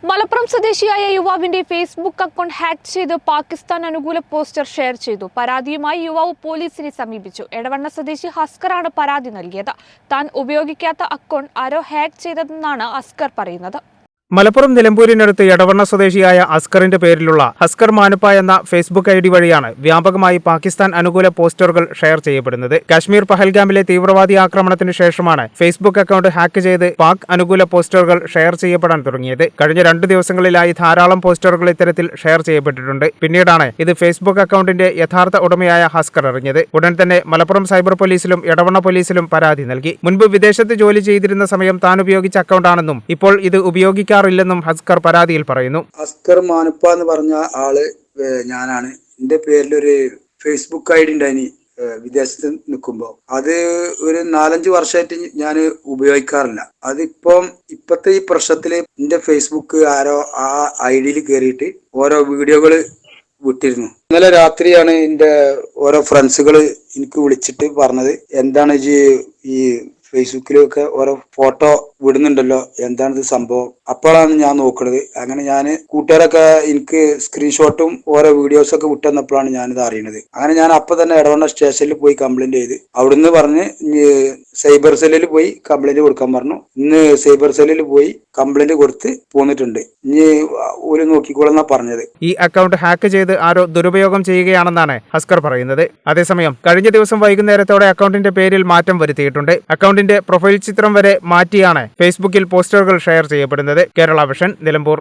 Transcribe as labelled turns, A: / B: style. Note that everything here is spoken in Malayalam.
A: മലപ്പുറം സ്വദേശിയായ യുവാവിന്റെ ഫേസ്ബുക്ക് അക്കൗണ്ട് ഹാക്ക് ചെയ്ത് പാകിസ്ഥാൻ അനുകൂല പോസ്റ്റർ ഷെയർ ചെയ്തു. പരാതിയുമായി യുവാവ് പോലീസിനെ സമീപിച്ചു. എടവണ്ണ സ്വദേശി ഹസ്കറാണ് പരാതി നൽകിയത്. താൻ ഉപയോഗിക്കാത്ത അക്കൗണ്ട് ആരോ ഹാക്ക് ചെയ്തതെന്നാണ് ഹസ്കർ പറയുന്നത്.
B: മലപ്പുറം നിലമ്പൂരിനടുത്ത് എടവണ്ണ സ്വദേശിയായ അസ്കറിന്റെ പേരിലുള്ള ഹസ്കർ മാനുപ്പ എന്ന ഫേസ്ബുക്ക് ഐഡി വഴിയാണ് വ്യാപകമായി പാകിസ്ഥാൻ അനുകൂല പോസ്റ്ററുകൾ ഷെയർ ചെയ്യപ്പെടുന്നത്. കാശ്മീർ പഹൽഗാമിലെ തീവ്രവാദി ആക്രമണത്തിന് ശേഷമാണ് ഫേസ്ബുക്ക് അക്കൗണ്ട് ഹാക്ക് ചെയ്ത് പാക് അനുകൂല പോസ്റ്ററുകൾ ഷെയർ ചെയ്യപ്പെടാൻ തുടങ്ങിയത്. കഴിഞ്ഞ 2 ദിവസങ്ങളിലായി ധാരാളം പോസ്റ്ററുകൾ ഇത്തരത്തിൽ ഷെയർ ചെയ്യപ്പെട്ടിട്ടുണ്ട്. പിന്നീടാണ് ഇത് ഫേസ്ബുക്ക് അക്കൗണ്ടിന്റെ യഥാർത്ഥ ഉടമയായ ഹസ്കർ അറിഞ്ഞത്. ഉടൻ തന്നെ മലപ്പുറം സൈബർ പോലീസിലും എടവണ്ണ പോലീസിലും പരാതി നൽകി. മുൻപ് വിദേശത്ത് ജോലി ചെയ്തിരുന്ന സമയം താൻ ഉപയോഗിച്ച അക്കൗണ്ടാണെന്നും ഇപ്പോൾ ഇത് ഉപയോഗിക്കാറില്ലെന്നും ഹസ്കർ പരാതിയിൽ പറയുന്നു.
C: ഹസ്കർ മാനുപ്പ എന്ന് പറഞ്ഞ ആള് ഞാനാണ്. എന്റെ പേരിലൊരു ഫേസ്ബുക്ക് ഐഡി ഉണ്ടായിനി വിദേശത്ത് നിൽക്കുമ്പോൾ. അത് ഒരു 4-5 വർഷമായിട്ട് ഞാൻ ഉപയോഗിക്കാറില്ല. ഇപ്പത്തെ ഈ പ്രശ്നത്തില് എന്റെ ഫേസ്ബുക്ക് ആരോ ആ ഐഡിയിൽ കയറിയിട്ട് ഓരോ വീഡിയോകൾ വിട്ടിരുന്നു. ഇന്നലെ രാത്രിയാണ് എന്റെ ഓരോ ഫ്രണ്ട്സുകൾ എനിക്ക് വിളിച്ചിട്ട് പറഞ്ഞത്, എന്താണ് ഈ ഫേസ്ബുക്കിലൊക്കെ ഓരോ ഫോട്ടോ വിടുന്നുണ്ടല്ലോ, എന്താണിത് സംഭവം? അപ്പോഴാണ് ഞാൻ നോക്കുന്നത്. അങ്ങനെ ഞാൻ കൂട്ടുകാരൊക്കെ എനിക്ക് സ്ക്രീൻഷോട്ടും ഓരോ വീഡിയോസൊക്കെ വിട്ടുവന്നപ്പോഴാണ് ഞാനിത് അറിയുന്നത്. അങ്ങനെ ഞാൻ അപ്പൊ തന്നെ എടവണ്ണ സ്റ്റേഷനിൽ പോയി കംപ്ലൈന്റ് ചെയ്ത് അവിടുന്ന് പറഞ്ഞ് സൈബർ സെല്ലിൽ പോയി കംപ്ലൈന്റ് കൊടുക്കാൻ പറഞ്ഞു. ഇന്ന് സൈബർ സെല്ലിൽ പോയി കംപ്ലൈന്റ് കൊടുത്ത് പോന്നിട്ടുണ്ട്. ഇനി ഒരു നോക്കിക്കോളെന്നാ പറഞ്ഞത്.
B: ഈ അക്കൗണ്ട് ഹാക്ക് ചെയ്ത് ആരോ ദുരുപയോഗം ചെയ്യുകയാണെന്നാണ് ഹസ്കർ പറയുന്നത്. അതേസമയം കഴിഞ്ഞ ദിവസം വൈകുന്നേരത്തോടെ അക്കൗണ്ടിന്റെ പേരിൽ മാറ്റം വരുത്തിയിട്ടുണ്ട്. അക്കൗണ്ടിന്റെ പ്രൊഫൈൽ ചിത്രം വരെ മാറ്റിയാണ് ഫേസ്ബുക്കിൽ പോസ്റ്ററുകൾ ഷെയർ ചെയ്യപ്പെടുന്നത്. കേരള വിഷൻ, നിലമ്പൂർ.